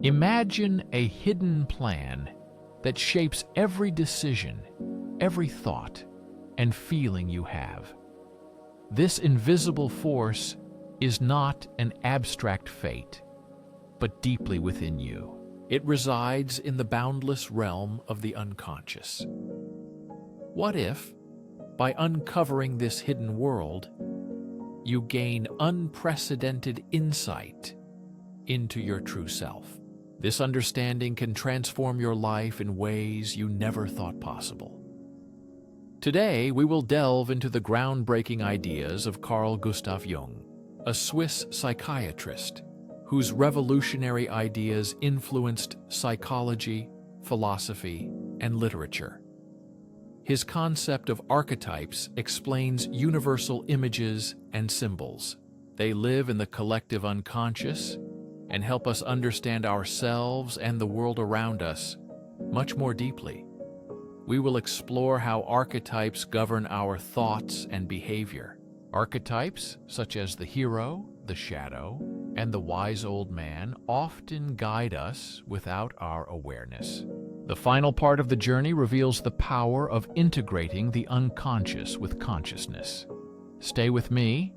Imagine a hidden plan that shapes every decision, every thought, and feeling you have. This invisible force is not an abstract fate, but deeply within you. It resides in the boundless realm of the unconscious. What if, by uncovering this hidden world, you gain unprecedented insight into your true self? This understanding can transform your life in ways you never thought possible. Today, we will delve into the groundbreaking ideas of Carl Gustav Jung, a Swiss psychiatrist whose revolutionary ideas influenced psychology, philosophy, and literature. His concept of archetypes explains universal images and symbols. They live in the collective unconscious and help us understand ourselves and the world around us much more deeply. We will explore how archetypes govern our thoughts and behavior. Archetypes, such as the hero, the shadow, and the wise old man, often guide us without our awareness. The final part of the journey reveals the power of integrating the unconscious with consciousness. Stay with me.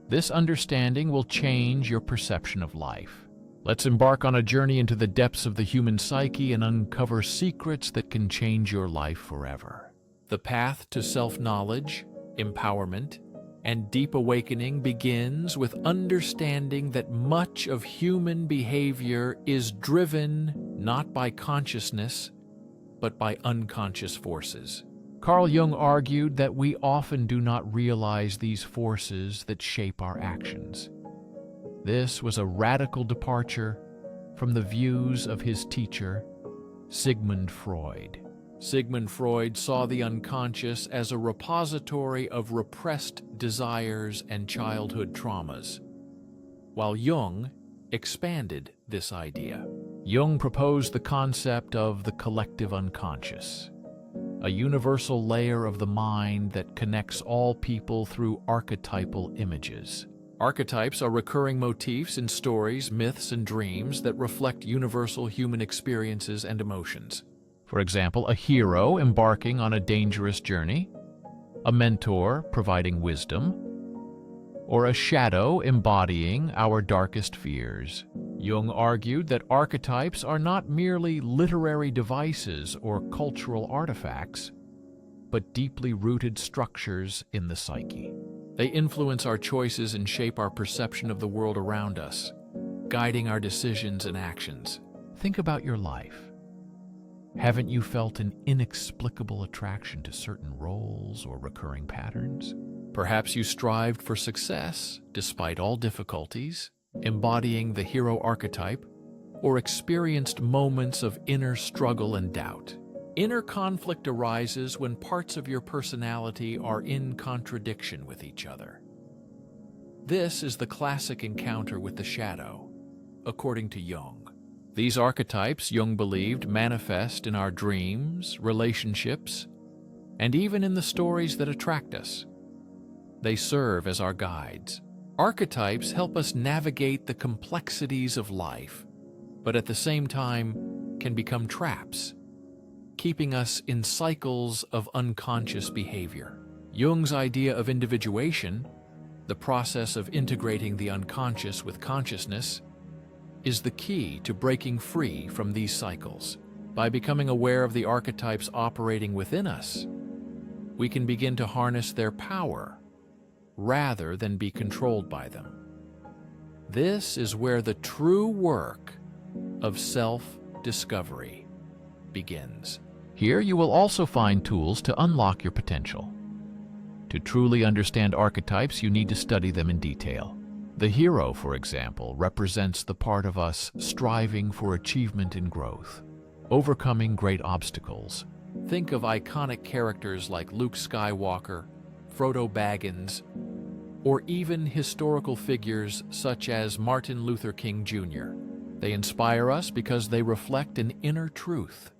This understanding will change your perception of life. Let's embark on a journey into the depths of the human psyche and uncover secrets that can change your life forever. The path to self-knowledge, empowerment, and deep awakening begins with understanding that much of human behavior is driven not by consciousness, but by unconscious forces. Carl Jung argued that we often do not realize these forces that shape our actions. This was a radical departure from the views of his teacher, Sigmund Freud. Sigmund Freud saw the unconscious as a repository of repressed desires and childhood traumas, while Jung expanded this idea. Jung proposed the concept of the collective unconscious, a universal layer of the mind that connects all people through archetypal images. Archetypes are recurring motifs in stories, myths, and dreams that reflect universal human experiences and emotions. For example, a hero embarking on a dangerous journey, a mentor providing wisdom, or a shadow embodying our darkest fears. Jung argued that archetypes are not merely literary devices or cultural artifacts, but deeply rooted structures in the psyche. They influence our choices and shape our perception of the world around us, guiding our decisions and actions. Think about your life. Haven't you felt an inexplicable attraction to certain roles or recurring patterns? Perhaps you strived for success despite all difficulties, embodying the hero archetype, or experienced moments of inner struggle and doubt. Inner conflict arises when parts of your personality are in contradiction with each other. This is the classic encounter with the shadow, according to Jung. These archetypes, Jung believed, manifest in our dreams, relationships, and even in the stories that attract us. They serve as our guides. Archetypes help us navigate the complexities of life, but at the same time can become traps, keeping us in cycles of unconscious behavior. Jung's idea of individuation, the process of integrating the unconscious with consciousness, is the key to breaking free from these cycles. By becoming aware of the archetypes operating within us, we can begin to harness their power rather than be controlled by them. This is where the true work of self-discovery begins. Here you will also find tools to unlock your potential. To truly understand archetypes, you need to study them in detail. The hero, for example, represents the part of us striving for achievement and growth, overcoming great obstacles. Think of iconic characters like Luke Skywalker, Frodo Baggins, or even historical figures such as Martin Luther King Jr. They inspire us because they reflect an inner truth.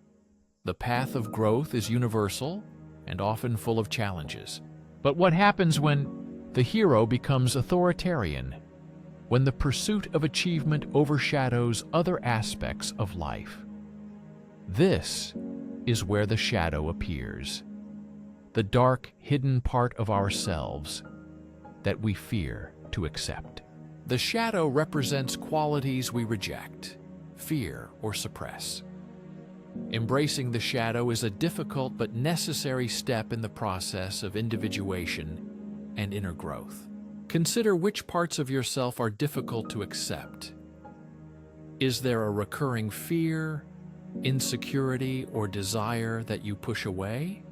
The path of growth is universal and often full of challenges. But what happens when the hero becomes authoritarian, when the pursuit of achievement overshadows other aspects of life. This is where the shadow appears, the dark, hidden part of ourselves that we fear to accept. The shadow represents qualities we reject, fear, or suppress. Embracing the shadow is a difficult but necessary step in the process of individuation and inner growth. Consider which parts of yourself are difficult to accept. Is there a recurring fear, insecurity, or desire that you push away?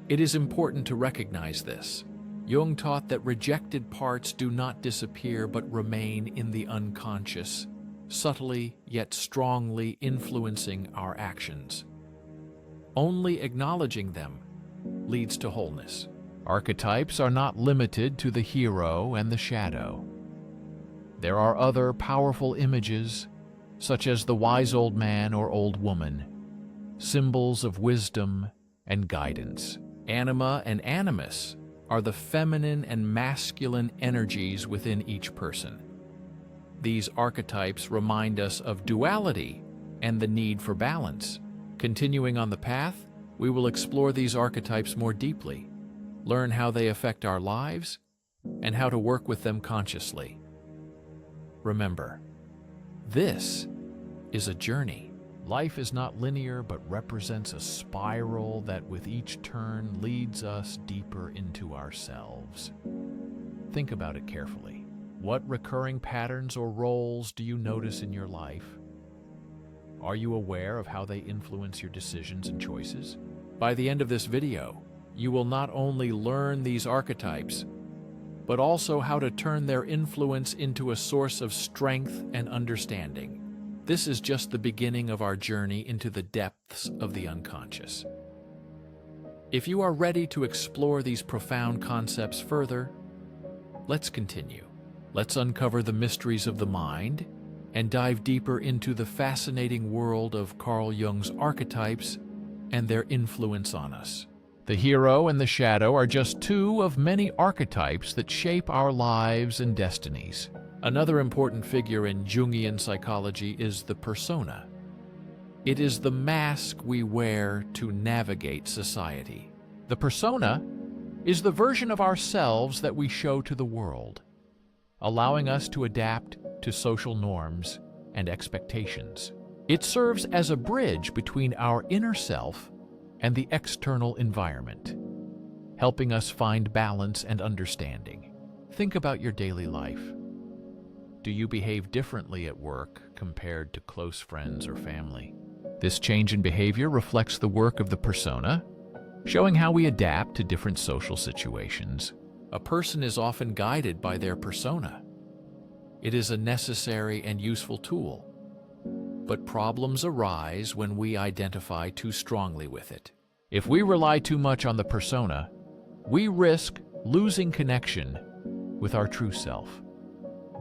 It is important to recognize this. Jung taught that rejected parts do not disappear but remain in the unconscious, subtly yet strongly influencing our actions. Only acknowledging them leads to wholeness. Archetypes are not limited to the hero and the shadow. There are other powerful images, such as the wise old man or old woman, symbols of wisdom and guidance. Anima and Animus are the feminine and masculine energies within each person. These archetypes remind us of duality and the need for balance. Continuing on the path, we will explore these archetypes more deeply, learn how they affect our lives, and how to work with them consciously. Remember, this is a journey. Life is not linear, but represents a spiral that with each turn leads us deeper into ourselves. Think about it carefully. What recurring patterns or roles do you notice in your life? Are you aware of how they influence your decisions and choices? By the end of this video, you will not only learn these archetypes, but also how to turn their influence into a source of strength and understanding. This is just the beginning of our journey into the depths of the unconscious. If you are ready to explore these profound concepts further, let's continue. Let's uncover the mysteries of the mind and dive deeper into the fascinating world of Carl Jung's archetypes and their influence on us. The hero and the shadow are just two of many archetypes that shape our lives and destinies. Another important figure in Jungian psychology is the persona. It is the mask we wear to navigate society. The persona is the version of ourselves that we show to the world, allowing us to adapt to social norms and expectations. It serves as a bridge between our inner self and the external environment, helping us find balance and understanding. Think about your daily life. Do you behave differently at work compared to close friends or family? This change in behavior reflects the work of the persona, showing how we adapt to different social situations. A person is often guided by their persona. It is a necessary and useful tool, but problems arise when we identify too strongly with it. If we rely too much on the persona, we risk losing connection with our true self,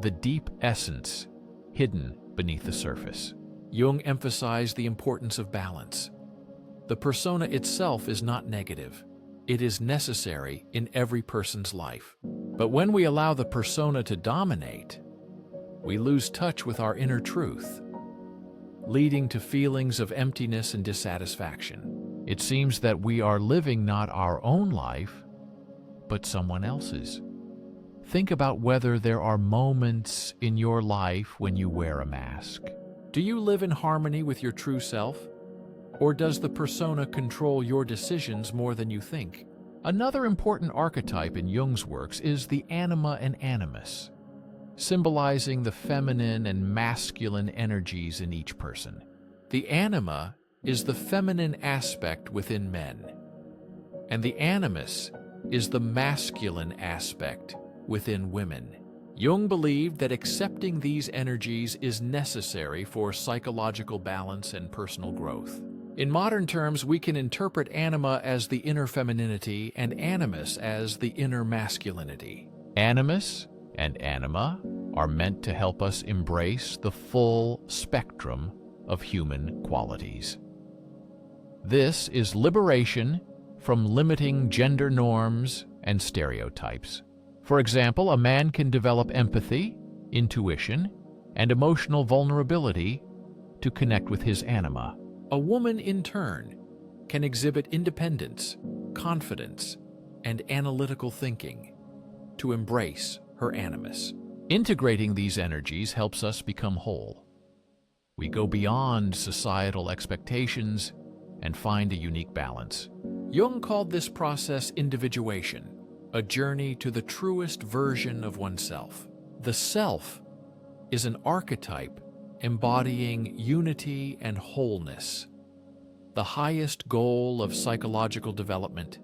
the deep essence hidden beneath the surface. Jung emphasized the importance of balance. The persona itself is not negative. It is necessary in every person's life. But when we allow the persona to dominate, we lose touch with our inner truth, leading to feelings of emptiness and dissatisfaction. It seems that we are living not our own life, but someone else's. Think about whether there are moments in your life when you wear a mask. Do you live in harmony with your true self? Or does the persona control your decisions more than you think? Another important archetype in Jung's works is the Anima and Animus, symbolizing the feminine and masculine energies in each person. The Anima is the feminine aspect within men, and the Animus is the masculine aspect within women. Jung believed that accepting these energies is necessary for psychological balance and personal growth. In modern terms, we can interpret Anima as the inner femininity and Animus as the inner masculinity. Animus and Anima are meant to help us embrace the full spectrum of human qualities. This is liberation from limiting gender norms and stereotypes. For example, a man can develop empathy intuition, and emotional vulnerability to connect with his anima. A woman, in turn, can exhibit independence, confidence, and analytical thinking to embrace her animus. Integrating these energies helps us become whole. We go beyond societal expectations and find a unique balance. Jung called this process individuation, a journey to the truest version of oneself. The self is an archetype embodying unity and wholeness, the highest goal of psychological development,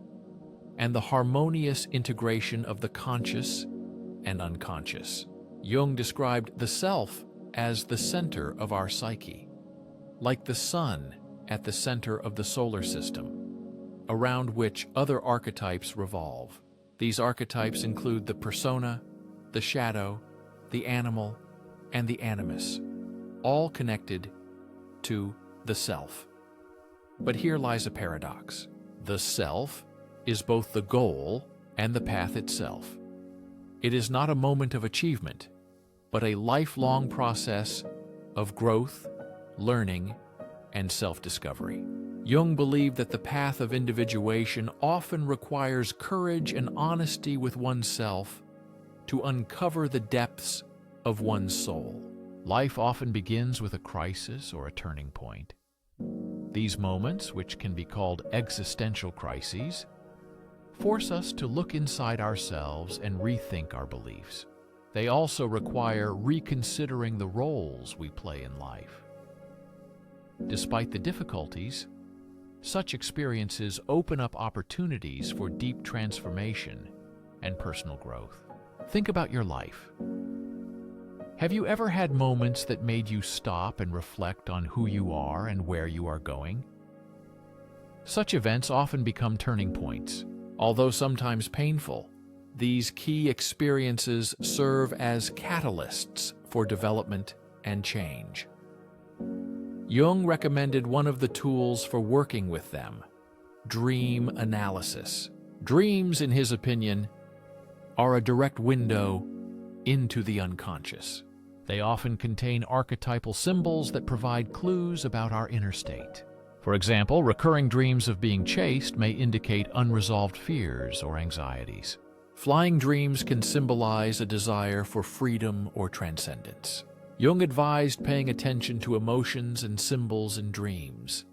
and the harmonious integration of the conscious and unconscious. Jung described the self as the center of our psyche, like the sun at the center of the solar system, around which other archetypes revolve. These archetypes include the persona, the shadow, the animal, and the animus, all connected to the self. But here lies a paradox. The self is both the goal and the path itself. It is not a moment of achievement, but a lifelong process of growth, learning, and self-discovery. Jung believed that the path of individuation often requires courage and honesty with oneself to uncover the depths of one's soul. Life often begins with a crisis or a turning point. These moments, which can be called existential crises, force us to look inside ourselves and rethink our beliefs. They also require reconsidering the roles we play in life. Despite the difficulties, such experiences open up opportunities for deep transformation and personal growth. Think about your life. Have you ever had moments that made you stop and reflect on who you are and where you are going? Such events often become turning points. Although sometimes painful, these key experiences serve as catalysts for development and change. Jung recommended one of the tools for working with them: dream analysis. Dreams, in his opinion, are a direct window into the unconscious. They often contain archetypal symbols that provide clues about our inner state. For example, recurring dreams of being chased may indicate unresolved fears or anxieties. Flying dreams can symbolize a desire for freedom or transcendence. Jung advised paying attention to emotions and symbols in dreams,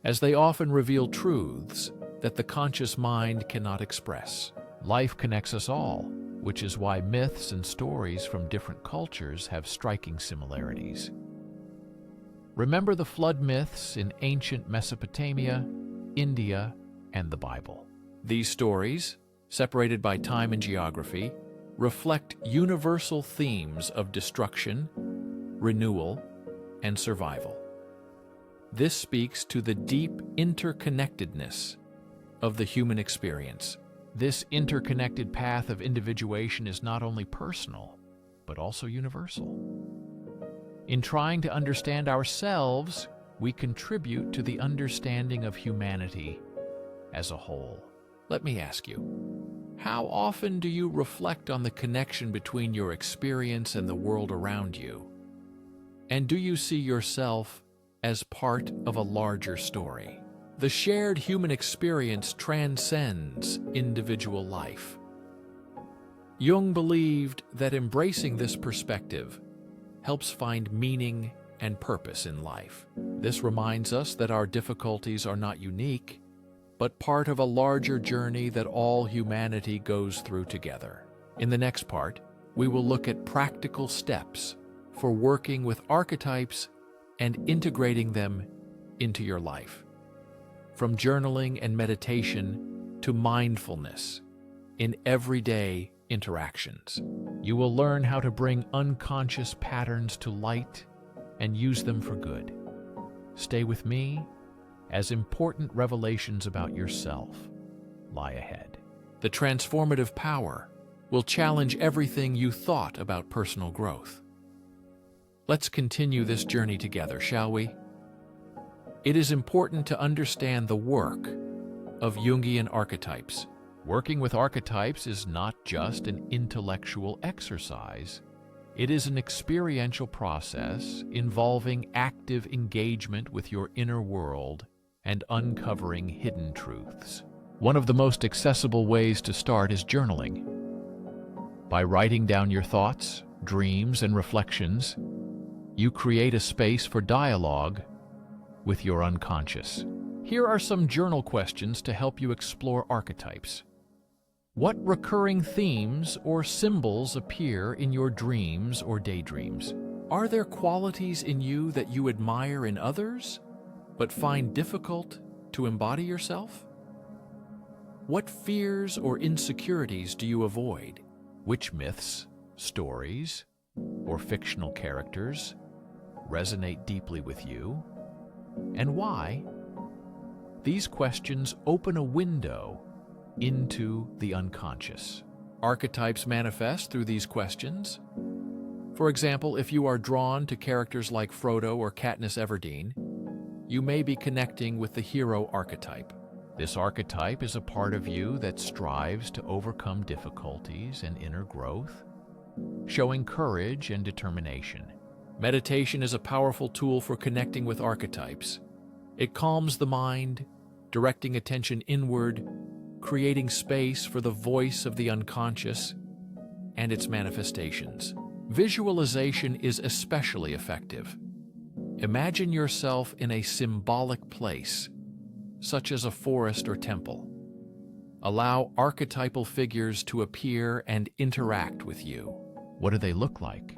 as they often reveal truths that the conscious mind cannot express. Life connects us all, which is why myths and stories from different cultures have striking similarities. Remember the flood myths in ancient Mesopotamia, India, and the Bible. These stories, separated by time and geography, reflect universal themes of destruction, renewal, and survival. This speaks to the deep interconnectedness of the human experience. This interconnected path of individuation is not only personal, but also universal. In trying to understand ourselves, we contribute to the understanding of humanity as a whole. Let me ask you, how often do you reflect on the connection between your experience and the world around you? And do you see yourself as part of a larger story? The shared human experience transcends individual life. Jung believed that embracing this perspective helps find meaning and purpose in life. This reminds us that our difficulties are not unique, but part of a larger journey that all humanity goes through together. In the next part, we will look at practical steps for working with archetypes and integrating them into your life. From journaling and meditation to mindfulness in everyday interactions. You will learn how to bring unconscious patterns to light and use them for good. Stay with me, as important revelations about yourself lie ahead. The transformative power will challenge everything you thought about personal growth. Let's continue this journey together, shall we? It is important to understand the work of Jungian archetypes. Working with archetypes is not just an intellectual exercise. It is an experiential process involving active engagement with your inner world and uncovering hidden truths. One of the most accessible ways to start is journaling. By writing down your thoughts, dreams, and reflections, you create a space for dialogue with your unconscious. Here are some journal questions to help you explore archetypes. What recurring themes or symbols appear in your dreams or daydreams? Are there qualities in you that you admire in others, but find difficult to embody yourself? What fears or insecurities do you avoid? Which myths, stories, or fictional characters resonate deeply with you, and why? These questions open a window into the unconscious. Archetypes manifest through these questions. For example, if you are drawn to characters like Frodo or Katniss Everdeen, you may be connecting with the hero archetype. This archetype is a part of you that strives to overcome difficulties and inner growth, showing courage and determination. Meditation is a powerful tool for connecting with archetypes. It calms the mind, directing attention inward, creating space for the voice of the unconscious and its manifestations. Visualization is especially effective. Imagine yourself in a symbolic place, such as a forest or temple. Allow archetypal figures to appear and interact with you. What do they look like?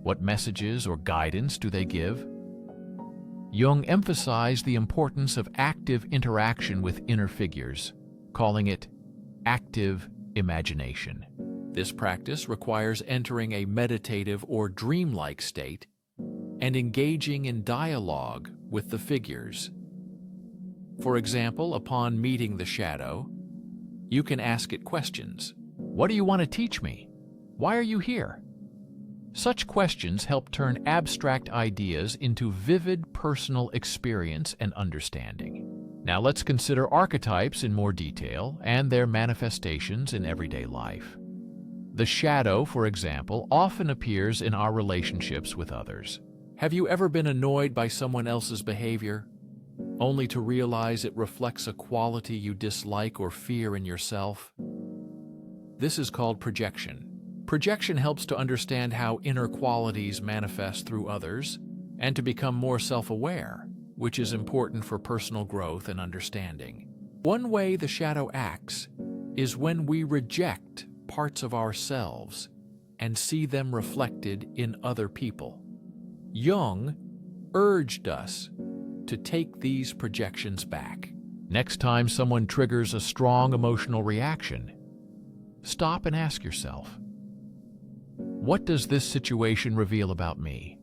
What messages or guidance do they give? Jung emphasized the importance of active interaction with inner figures, calling it active imagination. This practice requires entering a meditative or dreamlike state and engaging in dialogue with the figures. For example, upon meeting the shadow, you can ask it questions. What do you want to teach me? Why are you here? Such questions help turn abstract ideas into vivid personal experience and understanding. Now let's consider archetypes in more detail and their manifestations in everyday life. The shadow, for example, often appears in our relationships with others. Have you ever been annoyed by someone else's behavior, only to realize it reflects a quality you dislike or fear in yourself? This is called projection. Projection helps to understand how inner qualities manifest through others and to become more self-aware, which is important for personal growth and understanding. One way the shadow acts is when we reject parts of ourselves and see them reflected in other people. Jung urged us to take these projections back. Next time someone triggers a strong emotional reaction, stop and ask yourself, what does this situation reveal about me?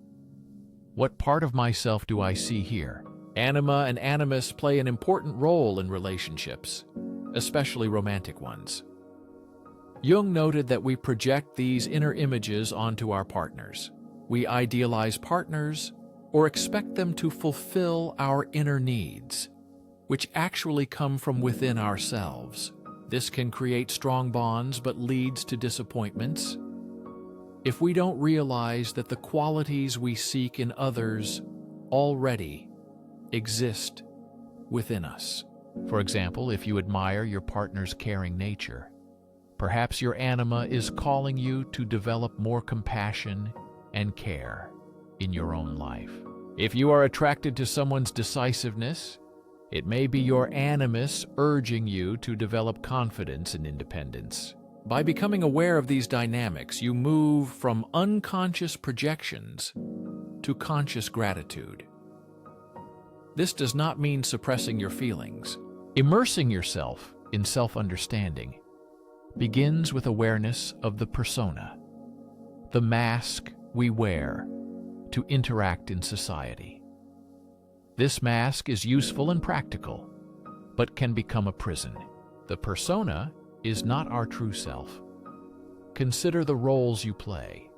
What part of myself do I see here? Anima and Animus play an important role in relationships, especially romantic ones. Jung noted that we project these inner images onto our partners. We idealize partners or expect them to fulfill our inner needs, which actually come from within ourselves. This can create strong bonds but leads to disappointments if we don't realize that the qualities we seek in others already exist within us. For example, if you admire your partner's caring nature, perhaps your anima is calling you to develop more compassion and care in your own life. If you are attracted to someone's decisiveness, it may be your animus urging you to develop confidence and independence. By becoming aware of these dynamics, you move from unconscious projections to conscious gratitude. This does not mean suppressing your feelings. Immersing yourself in self-understanding begins with awareness of the persona, the mask we wear to interact in society. This mask is useful and practical, but can become a prison. The persona is not our true self. Consider the roles you play: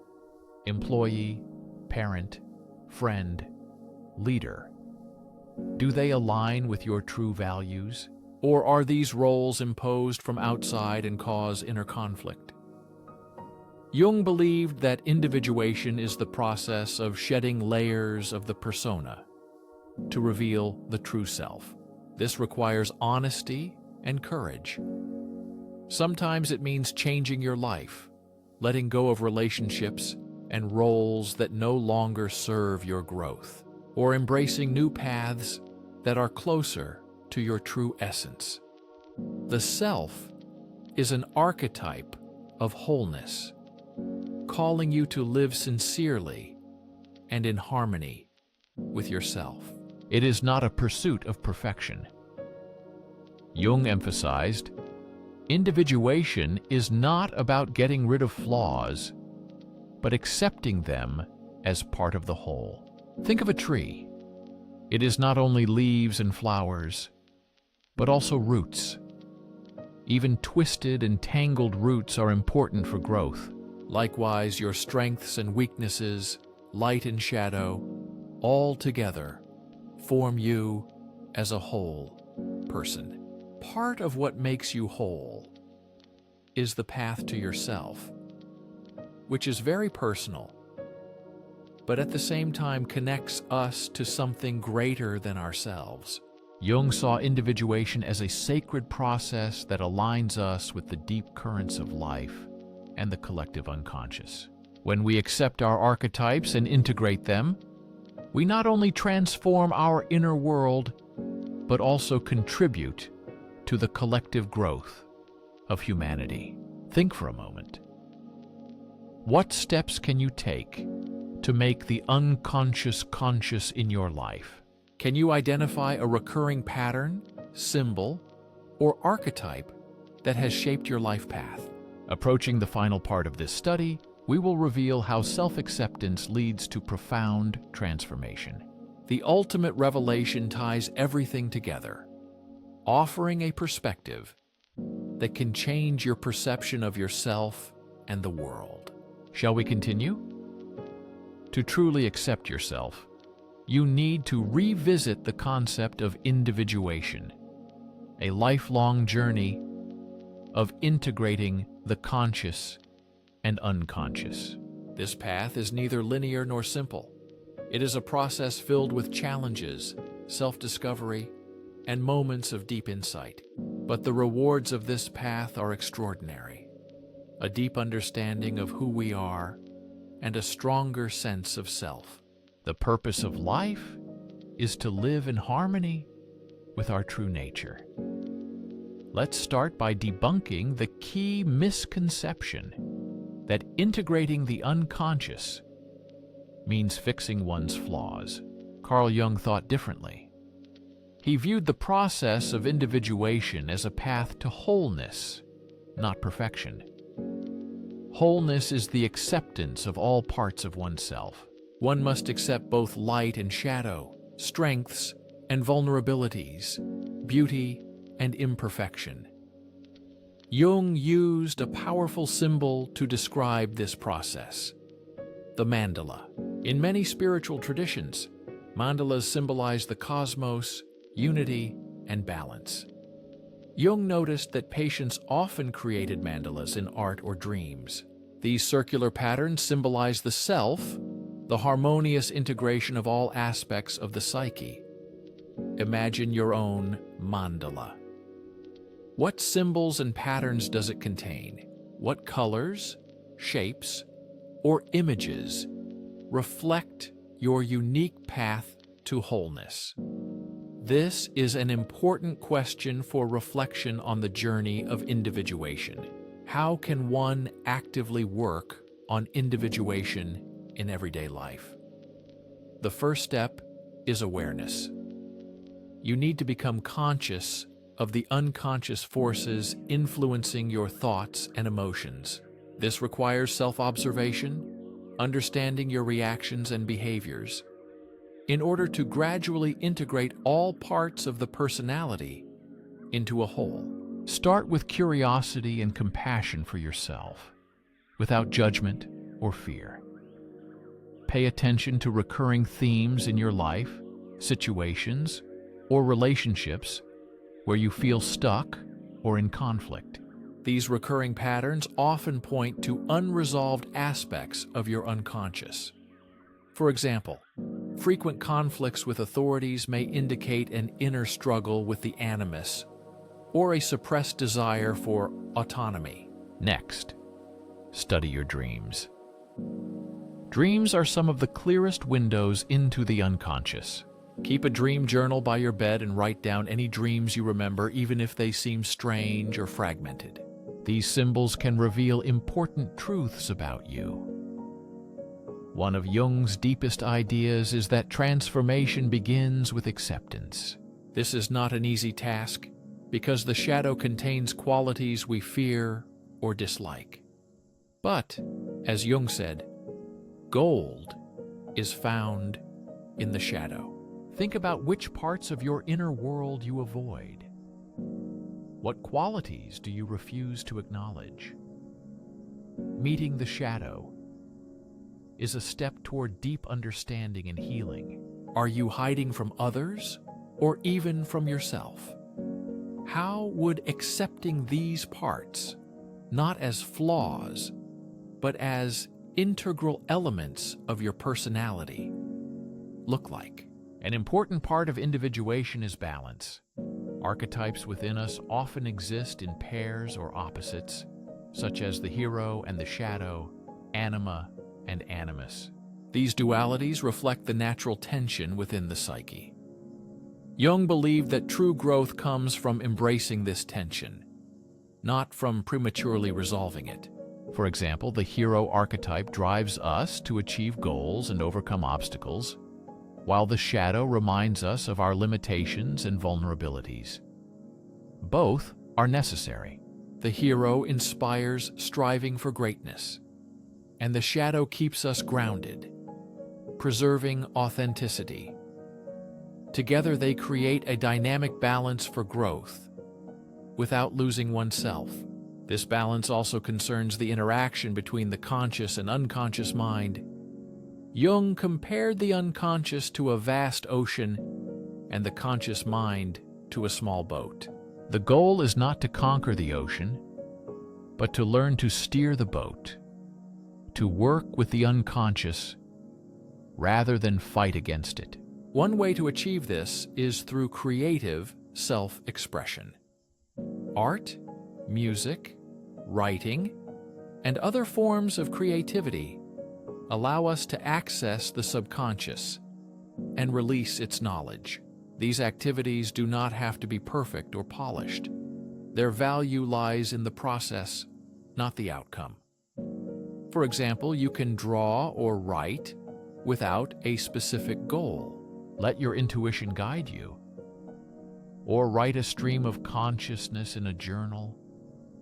employee, parent, friend, leader. Do they align with your true values, or are these roles imposed from outside and cause inner conflict? Jung believed that individuation is the process of shedding layers of the persona to reveal the true self. This requires honesty and courage. Sometimes it means changing your life, letting go of relationships and roles that no longer serve your growth, or embracing new paths that are closer to your true essence. The self is an archetype of wholeness, calling you to live sincerely and in harmony with yourself. It is not a pursuit of perfection. Jung emphasized, individuation is not about getting rid of flaws, but accepting them as part of the whole. Think of a tree. It is not only leaves and flowers, but also roots. Even twisted and tangled roots are important for growth. Likewise, your strengths and weaknesses, light and shadow, all together form you as a whole person. Part of what makes you whole is the path to yourself, which is very personal, but at the same time connects us to something greater than ourselves. Jung saw individuation as a sacred process that aligns us with the deep currents of life and the collective unconscious. When we accept our archetypes and integrate them, we not only transform our inner world, but also contribute to the collective growth of humanity. Think for a moment. What steps can you take to make the unconscious conscious in your life? Can you identify a recurring pattern, symbol, or archetype that has shaped your life path? Approaching the final part of this study, we will reveal how self-acceptance leads to profound transformation. The ultimate revelation ties everything together, offering a perspective that can change your perception of yourself and the world. Shall we continue? To truly accept yourself, you need to revisit the concept of individuation, a lifelong journey of integrating the conscious and unconscious. This path is neither linear nor simple. It is a process filled with challenges, self-discovery, and moments of deep insight. But the rewards of this path are extraordinary. A deep understanding of who we are and a stronger sense of self. The purpose of life is to live in harmony with our true nature. Let's start by debunking the key misconception that integrating the unconscious means fixing one's flaws. Carl Jung thought differently. He viewed the process of individuation as a path to wholeness, not perfection. Wholeness is the acceptance of all parts of oneself. One must accept both light and shadow, strengths and vulnerabilities, beauty and imperfection. Jung used a powerful symbol to describe this process: the mandala. In many spiritual traditions, mandalas symbolize the cosmos, unity, and balance. Jung noticed that patients often created mandalas in art or dreams. These circular patterns symbolize the self, the harmonious integration of all aspects of the psyche. Imagine your own mandala. What symbols and patterns does it contain? What colors, shapes, or images reflect your unique path to wholeness? This is an important question for reflection on the journey of individuation. How can one actively work on individuation in everyday life? The first step is awareness. You need to become conscious of the unconscious forces influencing your thoughts and emotions. This requires self-observation, understanding your reactions and behaviors, in order to gradually integrate all parts of the personality into a whole. Start with curiosity and compassion for yourself, without judgment or fear. Pay attention to recurring themes in your life, situations, or relationships where you feel stuck or in conflict. These recurring patterns often point to unresolved aspects of your unconscious. For example, frequent conflicts with authorities may indicate an inner struggle with the animus or a suppressed desire for autonomy. Next, study your dreams. Dreams are some of the clearest windows into the unconscious. Keep a dream journal by your bed and write down any dreams you remember, even if they seem strange or fragmented. These symbols can reveal important truths about you. One of Jung's deepest ideas is that transformation begins with acceptance. This is not an easy task, because the shadow contains qualities we fear or dislike. But, as Jung said, gold is found in the shadow. Think about which parts of your inner world you avoid. What qualities do you refuse to acknowledge? Meeting the shadow is a step toward deep understanding and healing. Are you hiding from others or even from yourself? How would accepting these parts, not as flaws, but as integral elements of your personality, look like? An important part of individuation is balance. Archetypes within us often exist in pairs or opposites, such as the hero and the shadow, Anima and Animus. These dualities reflect the natural tension within the psyche. Jung believed that true growth comes from embracing this tension, not from prematurely resolving it. For example, the hero archetype drives us to achieve goals and overcome obstacles, while the shadow reminds us of our limitations and vulnerabilities. Both are necessary. The hero inspires striving for greatness, and the shadow keeps us grounded, preserving authenticity. Together they create a dynamic balance for growth, without losing oneself. This balance also concerns the interaction between the conscious and unconscious mind. Jung compared the unconscious to a vast ocean and the conscious mind to a small boat. The goal is not to conquer the ocean, but to learn to steer the boat, to work with the unconscious rather than fight against it. One way to achieve this is through creative self-expression. Art, music, writing, and other forms of creativity allow us to access the subconscious and release its knowledge. These activities do not have to be perfect or polished. Their value lies in the process, not the outcome. For example, you can draw or write without a specific goal. Let your intuition guide you. Or write a stream of consciousness in a journal,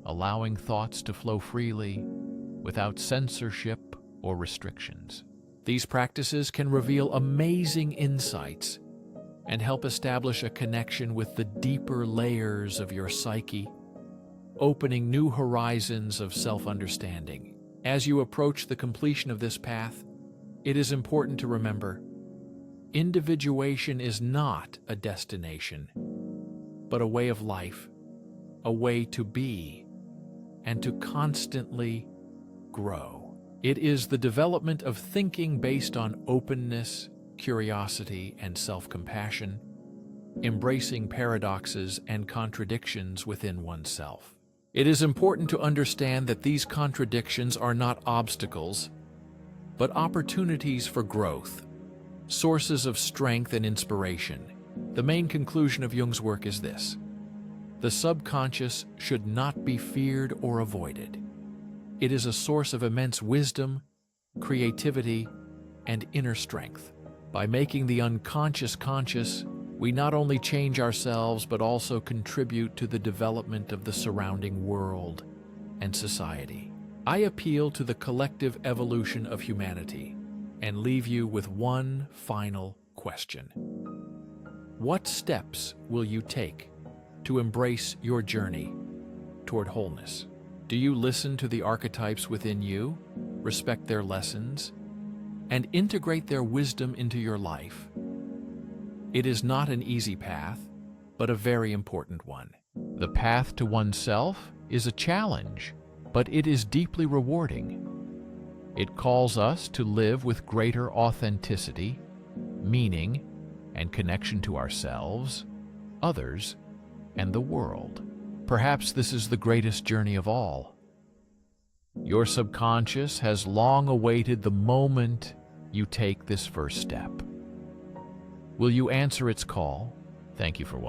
allowing thoughts to flow freely without censorship or restrictions. These practices can reveal amazing insights and help establish a connection with the deeper layers of your psyche, opening new horizons of self-understanding. As you approach the completion of this path, it is important to remember, individuation is not a destination, but a way of life, a way to be, and to constantly grow. It is the development of thinking based on openness, curiosity, and self-compassion, embracing paradoxes and contradictions within oneself. It is important to understand that these contradictions are not obstacles, but opportunities for growth, sources of strength and inspiration. The main conclusion of Jung's work is this: the subconscious should not be feared or avoided. It is a source of immense wisdom, creativity, and inner strength. By making the unconscious conscious, we not only change ourselves but also contribute to the development of the surrounding world and society. I appeal to the collective evolution of humanity and leave you with one final question. What steps will you take to embrace your journey toward wholeness? Do you listen to the archetypes within you, respect their lessons, and integrate their wisdom into your life? It is not an easy path, but a very important one. The path to oneself is a challenge, but it is deeply rewarding. It calls us to live with greater authenticity, meaning, and connection to ourselves, others, and the world. Perhaps this is the greatest journey of all. Your subconscious has long awaited the moment you take this first step. Will you answer its call? Thank you for watching.